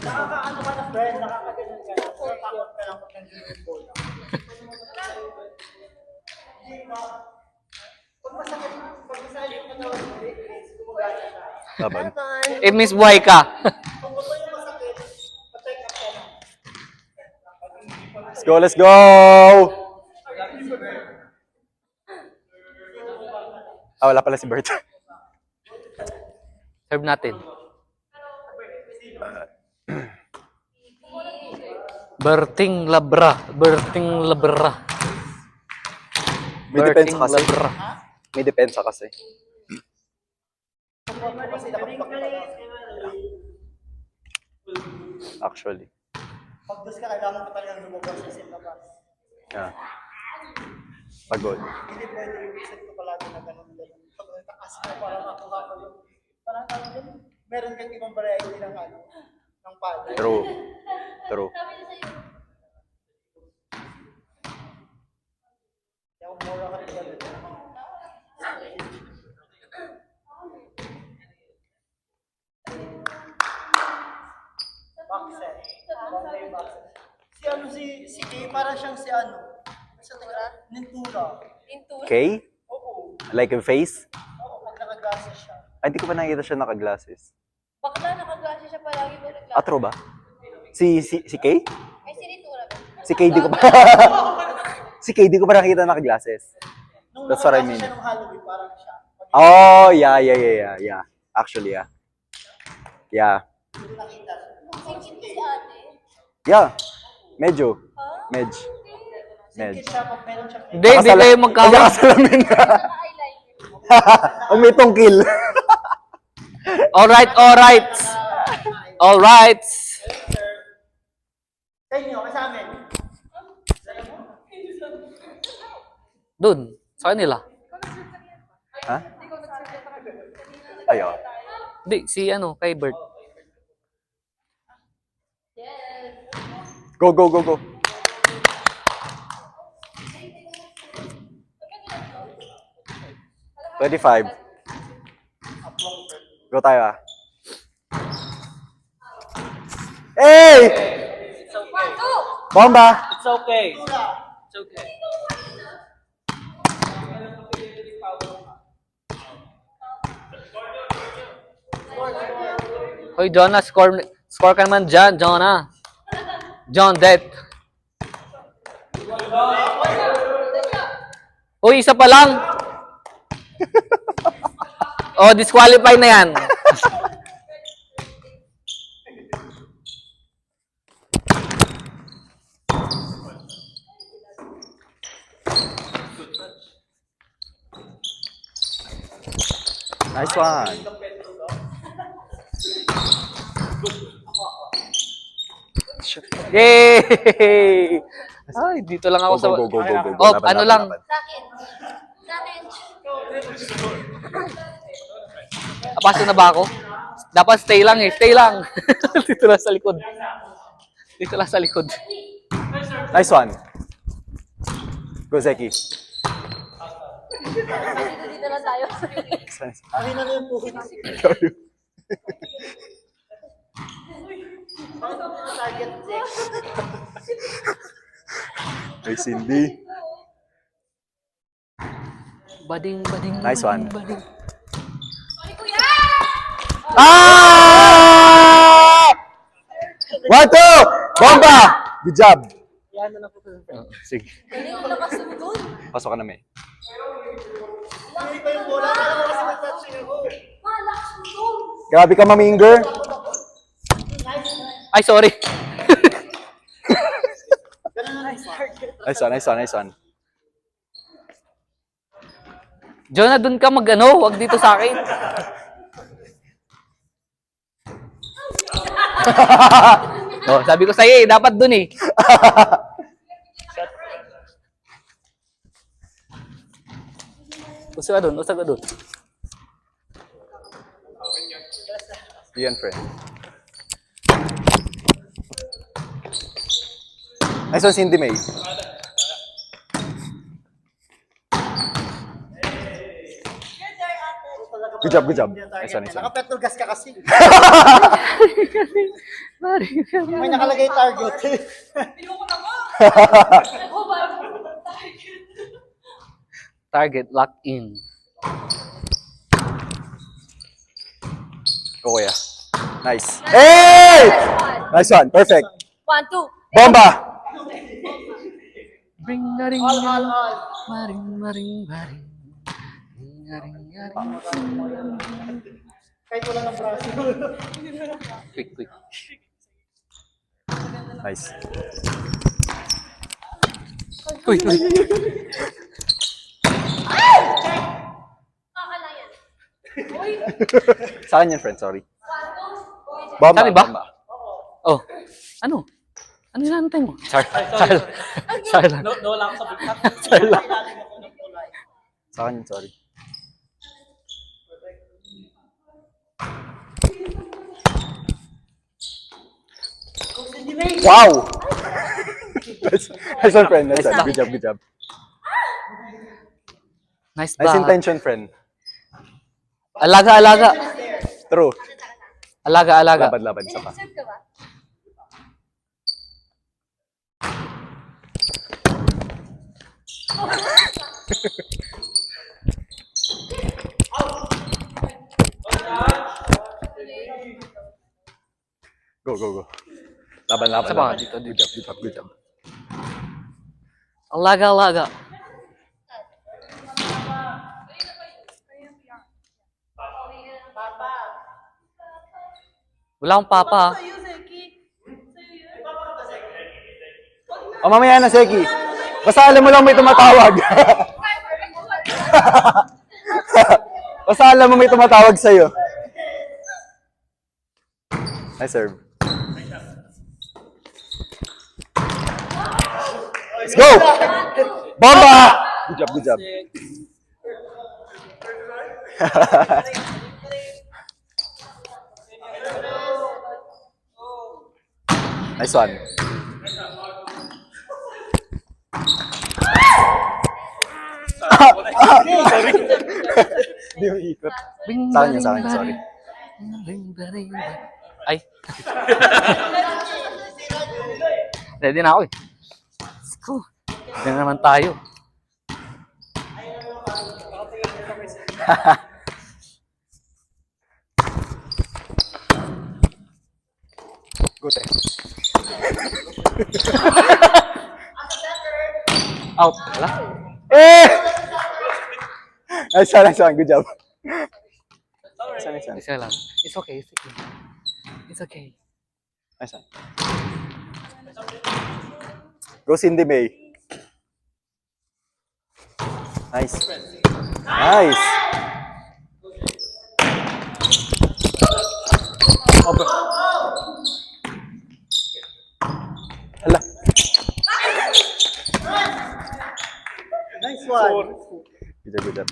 Nakakaano ka na, friend? Nakakaganon ka na. Takot ka lang pag nandiyo ball. Hindi ba? Pag masakit, pag masali yung katawan mo, gumagana siya. Laban. Miss buhay ka. Kung gusto yung masakit, pa-check up ka na. Let's go, let's go! Ah, wala pala si Bert. Serve natin. Berting Labra. Berting Labra. May depensa kasi. Labra. May depensa kasi. Actually. Pag dus ka, kailangan ka talagang lumabas sa labas. Yeah. Pagod. Hindi pwede yung reset ko palagi na ganun-ganun. Pag nataas mo, parang ako yung... Parang ano yun, meron kang ibang variety ng ano, ng pad. True. True. Yung mura ka rin ganun. Backset. Bombay backset. Si ano, si Kay, parang siyang si ano, sa tingnan, Nintura. Okay? Oo. Like a face? Oo, pag nakaglasses siya. Ay, hindi ko pa nakikita siya naka-glasses. Bakla, nakaglase siya palagi mo naglalaro. Atro ba? Si Kay? Ay, sinitura ba? Si Kay di ko pa... si Kay di ko pa nakikita naka-glasses. Nung That's what I nakaglasses mean. siya nung Halloween, parang siya. Oh, yeah. Actually, yeah. Yeah. Hindi nakita. Singkit si ate. Yeah. Medyo. Medj. Singkit siya pag meron siyang Hindi kayo magkawin. Magkakasalamin na. Naka-eyeliner. Ang may tungkil. Alright. Sa inyo, sa amin. Dun, sa kanila. Ha? Ayo. Hindi, si ano, kay Bert. Go. 25. Go tayo ah. Hey! Bomba! It's okay. It's okay. Hoy, Jonah, score ka naman dyan, Jonah. John Det. Uy, isa pa lang. Oh, disqualify na yan. Nice one. Yay! Ay, dito lang ako sa... Go. Oh, Laban, ano laban, lang. laban. Sa akin. Paso na ba ako? Dapat stay lang eh. Stay lang. Dito lang sa likod. Nice one. Go, Zeki. Dito lang tayo. Akin na yung puhit. Target Zex. Hey, Cindy. Bading. Nice one. Bading. Ah! 1, 2! Bomba! Good job. Sige. Galing ang lakas mo doon. Pasok ka na, May. Hindi pa yung bola. Alam mo kasi mag-touching ako. Malakas mo doon. Grabe ka, Maminger. Ay, sorry. Nice one. Jonah, dun ka mag-ano. Huwag dito sa akin. Oh, sabi ko sa'yo eh. Dapat dun eh. Usa ka dun. Ian, friend. Nice one, Cindy May. Good job, good job. Hindi na target Nice one, niya. nice one. Naka-petrol gas ka kasi. Mari. May nakalagay target. Target locked in. Go, kuya. Nice. Hey! Nice one. Perfect. 1, 2. Bomba! Ring na ring. All, all, all. Maring, maring, maring. Ring na ring, na ring. Kahit wala ng braso. Quick, quick. Nice. Uy, uy. Kakalang yan. Sa akin yan, friend. Sorry. Bomba, Saan iba? bomba. Oh, ano? Ano yung nantay mo? Char. Char lang. No lang sa bigla. Char lang. Ilalim ako ng kulay. Sa akin yan, sorry. Wow! Nice one, friend. Nice one. Good job, good job. Nice Nice ba? intention, friend. Alaga, alaga. True. Alaga, alaga. Laban, laban. Isa pa. Serve ka ba? Go, go, go. Laban, laban, Isa pa, laban. dito, Good job, good job, good job. Alaga, alaga. Wala akong papa. ah. O, mamaya na, Seki. Basta alam mo lang may tumatawag. Basta alam mo may tumatawag sa'yo. Nice serve. Let's go! Bomba! Good job, good job. Nice one. Hindi mo ikot. Sa akin yun, sa akin, sorry. Ay. Ready na ako eh. Let's go. Ready na naman tayo. Good eh. Out. Wala. Eh! Nice one, nice one. Good job. Nice one, nice one. Isa lang. It's okay, it's okay. It's okay. Nice one. Go Cindy May. Nice. Nice. Over. Hala. Nice one. Good job, good job.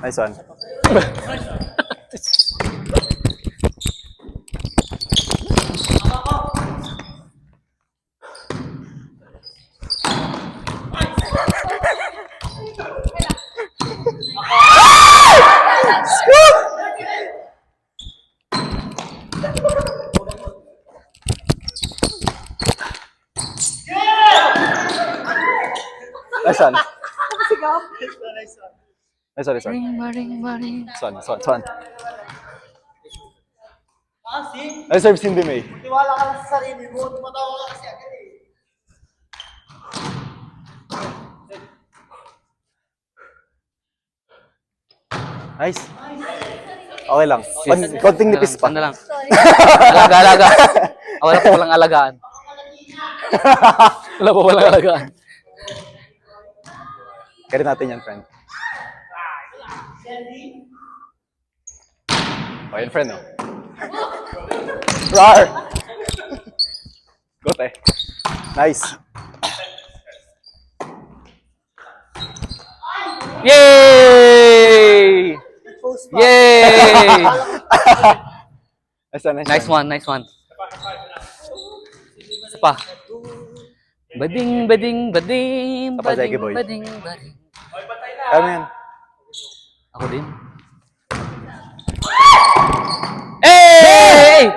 Nice one. Nice one. Nice one, nice one. Nice one, nice one. Ring, maring, maring. Nice one, nice one, nice one. See? Nice serve, Cindy May. Tiwala ka lang sa sarili mo. Tumatawa ka kasi agad eh. Nice. Okay lang. Konting nipis pa. Ano lang. Alaga, alaga. Ah, wala pa walang alagaan. Wala pa walang alagaan. Kaya natin yan, friend. O, yan, friend, oh. Rar! Go, te. Nice. Yay! Post pa. Yay! Nice one, Nice one, nice one. Isa pa. Bading, bading, bading, Isa pa, Jackie bading, boy. bading, bading. Kaya mo yan. Ako din. Hey!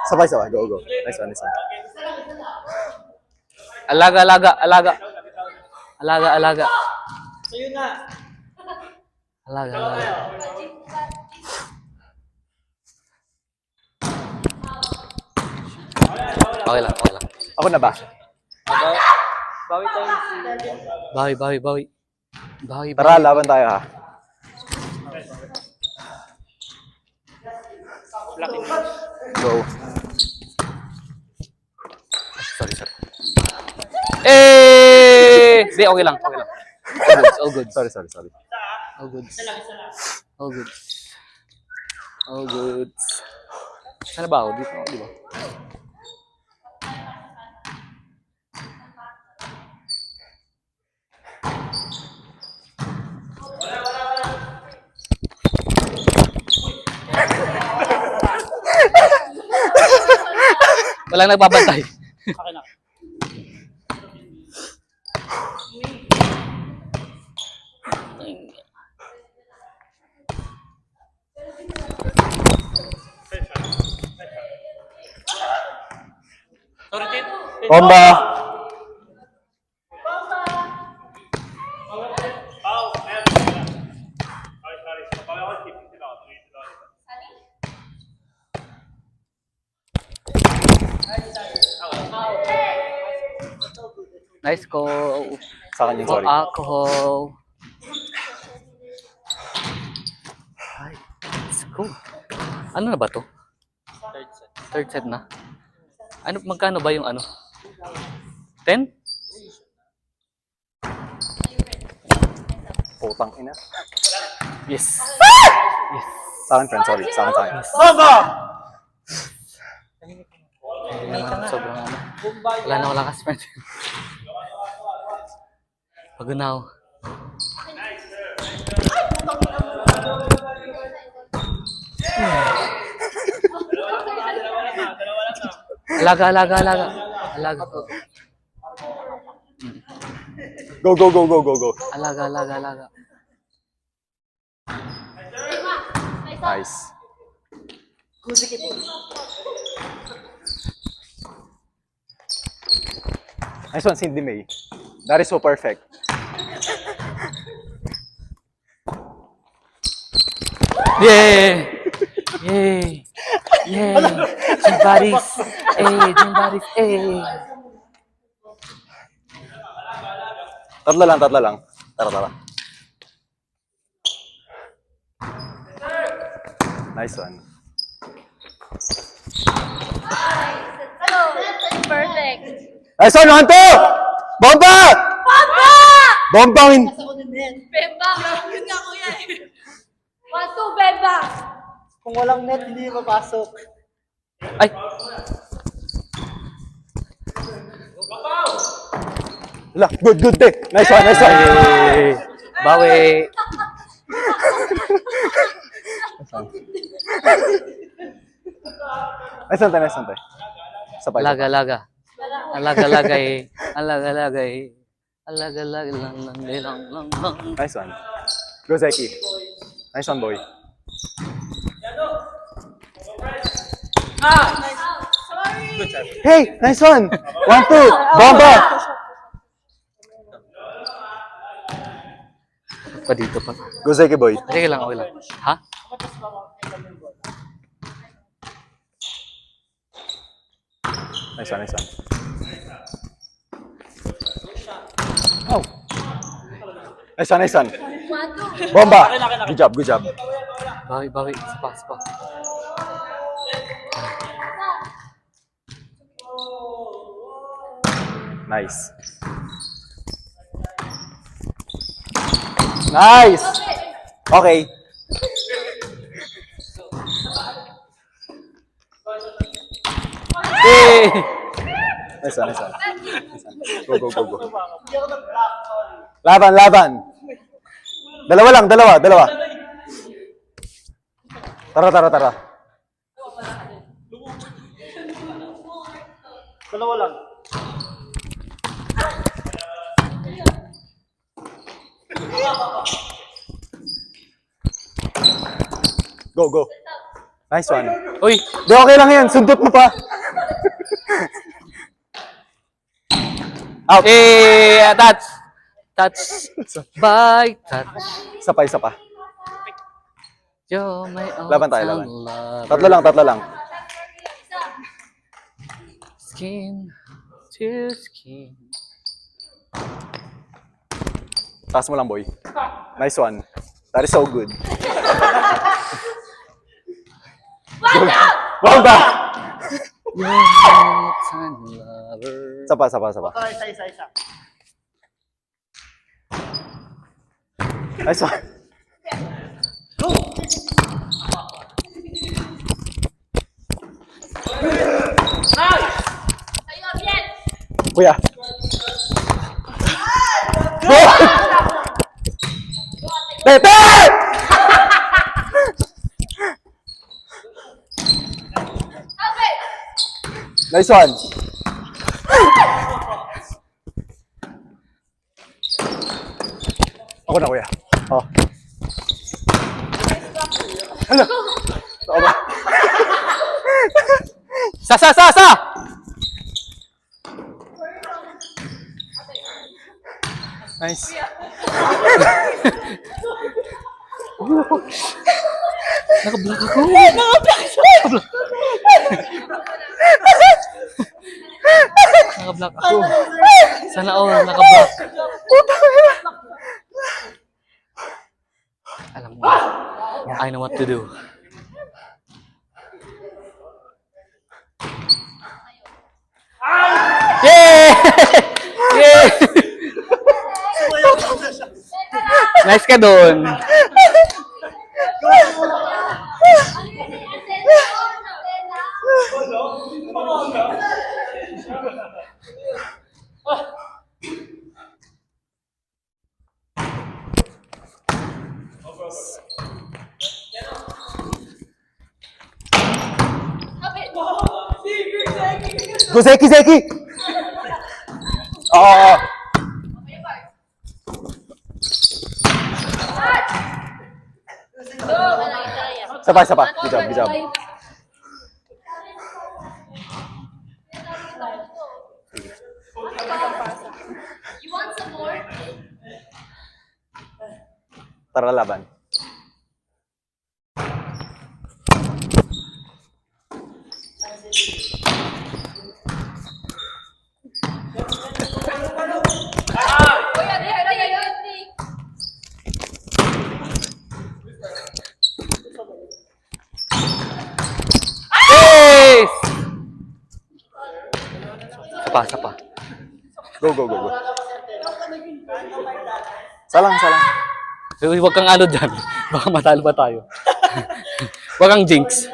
Sabay, sabay. Go, go. Nice one, nice one. Alaga, alaga, alaga. Alaga, alaga. Sa'yo na. Alaga, alaga. Okay lang, okay lang. Ako na ba? Bawi tayo si... Bawi, bawi, bawi. Bawi, Tara, bawi. laban tayo ha. Go. Sorry, sorry. Eh! Di, okay lang, okay lang. All good, all good. Sorry, sorry, sorry. All good. All good. All good. Sana ba ako? Dito ako, di ba? Walang nagbabantay. Akin na. Sorry, Tit. Bomba! Nice ko. Sa akin yung sorry. Alcohol. Ay, let's go. Ano na ba to? Third set na. Ano, magkano ba yung ano? 10? Putang ina. Yes. Yes. Sa akin, friend. Sorry. Sa akin, sa akin. Bomba! Hindi naman sobrang ano. Wala na lakas, friend. Pagod na ako. Alaga, alaga, alaga. Alaga ko. Go, go, go, go, go, go. Alaga, alaga, alaga. Nice. Nice one, Cindy May. That is so perfect. Yay! Yay! Yay! Jimbaris! Eh, Jimbaris! Eh! Tatlo lang, tatlo lang. Tara, tara. Nice one. Hello! Perfect! Nice one, 1, 2! Bomba! Papa! Bombangin! Bemba! Yun nga kuya eh. 1-2, Bemba! Kung walang net, hindi mapasok. Ay! Wala, good, good, te. Nice one, nice one. Yay! Bawi! Nice one, te, nice one, te. Sabay. Alaga, alaga. Alaga, alaga eh. Alaga, alaga eh. Alaga, alaga lang, lang, lang, lang, lang. Nice one. Go, Zeki. Nice one, boy. Hey, nice one. 1, 2. Bomba! Pa dito pa. Go, Zeki, boy. Sige lang, okay lang. Ha? Nice one, nice one. Oh. Nice one, nice one. 1-2. Bomba! Good job, good job. Bawi, bawi. Sapa, sapa. Nice. Nice! Okay. Yay! Nice one, nice one. Go, go, go, go. Hindi ako nag-block. Sorry. Laban, laban. Dalawa lang, dalawa. Tara. Dalawa lang. Go. Nice one. Uy! Di, okay lang yan. Sundot mo pa. Out. Eh, touch! Touch! By touch. Isa pa. You're my Laban tayo, all-time laban. lover. Tatlo lang. Skin to skin. Taas mo lang, boy. Nice one. That is so good. Bomba! You're my all-time lover. Isa pa. Tara, isa. Nice one. Ayun, yes! Kuya. Go! Tete! Okay! Nice one. Ako na, kuya. Oh. Hala. Ako ba? Sa! Nice. Naka-block ako. Naka-block ako. Sana all, naka-block. Alam mo, I know what to do. Yay! Yay! Nice ka doon. Go, Zeki! Oo. Isa pa. Good job. You want some more? Tara, laban. Kuya, there. Yes! Sa pa. Go. Salang. Uy, huwag kang ano dyan. Baka matalo pa tayo. Huwag kang jinx.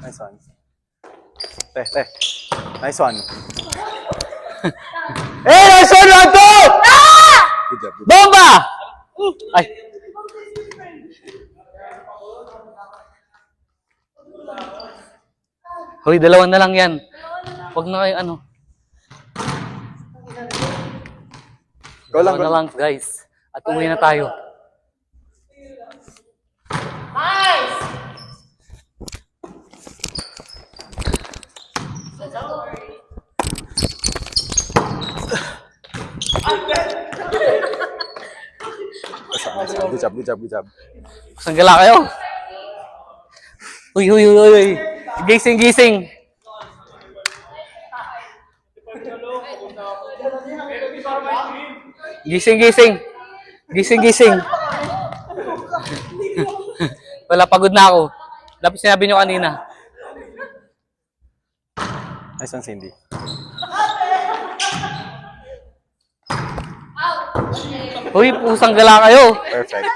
Nice one. Te. Nice one. Nice one lang to! Good job. Bomba! Ay. Hoy, dalawa na lang yan. Huwag na kayo ano. Go lang. Dalawa na lang, guys. At umuwi na tayo. Nice! Good job. Saan gala kayo? Uy. Gising. Gising. Wala, pagod na ako. Dapat sinabi nyo kanina. Nice one, Cindy. Uy, pusang gala kayo. Perfect.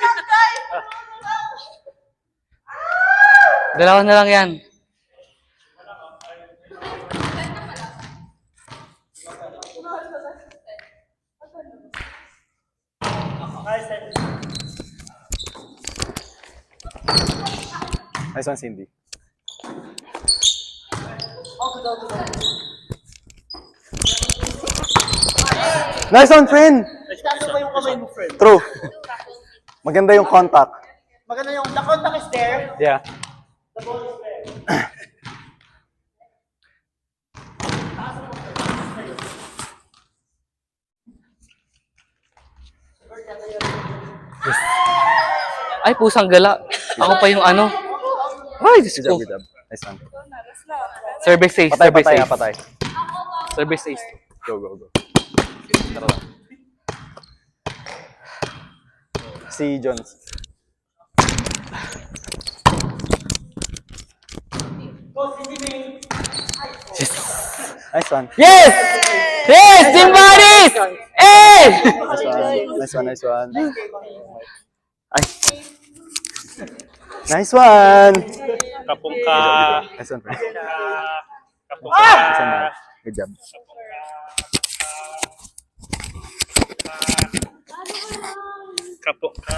Dalawa na lang yan. Nice one, Cindy. Nice one, friend! Ano ba yung kamay mo, friend? True. Maganda yung contact. Maganda yung, the contact is there. Yeah. The ball is there. Ay, pusang gala. Ako pa yung ano. Ay, Diyos Good job, ko. good job. Nice one. Service ace, Patay, service patay, ace. patay. Service ace. Go, go, go. Tara lang. Si Jones. Nice one. Yes! Yes! Team Baris! Eh! Nice one, nice one. Ay. Nice one! Kapong ka. Nice one, friend. Kapong Nice one, ka. man. Good job. Kapong ka.